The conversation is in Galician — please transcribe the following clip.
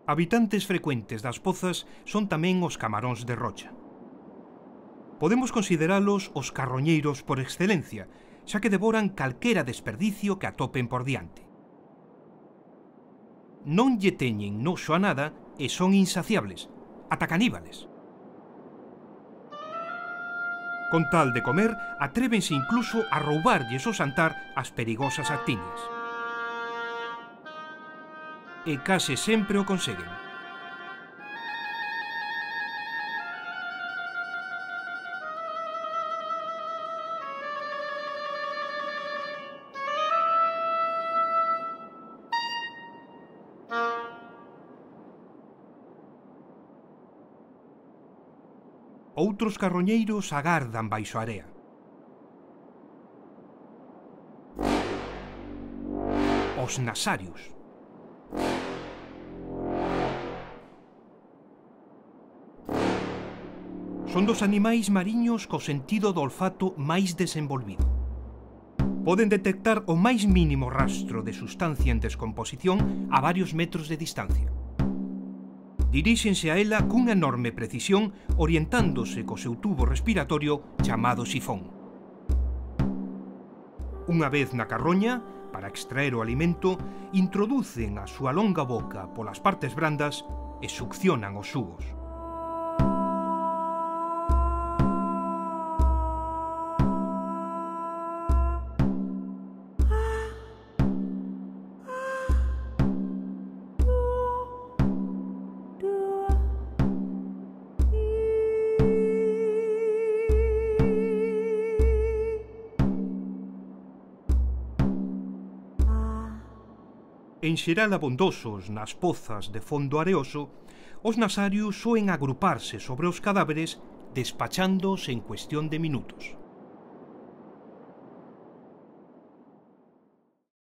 Habitantes frecuentes das pozas son tamén os camaróns de rocha. Podemos consideralos os carroñeiros por excelencia, xa que devoran calquera desperdicio que atopen por diante. Non lle teñen noxo a nada e son insaciables, ata caníbales. Con tal de comer, atrévense incluso a roubarlles o xantar ás perigosas actiñas. E case sempre o conseguen. Outros carroñeiros agardan baixo a area. Os nasarios. Son dos animais mariños co sentido do olfato máis desenvolvido. Poden detectar o máis mínimo rastro de sustancia en descomposición a varios metros de distancia. Diríxense a ela cunha enorme precisión, orientándose co seu tubo respiratorio chamado sifón. Unha vez na carroña, para extraer o alimento, introducen a súa longa boca polas partes brandas e succionan os xugos. En xeral abondosos nas pozas de fondo areoso, os nasarios soen agruparse sobre os cadáveres despachándoos en cuestión de minutos.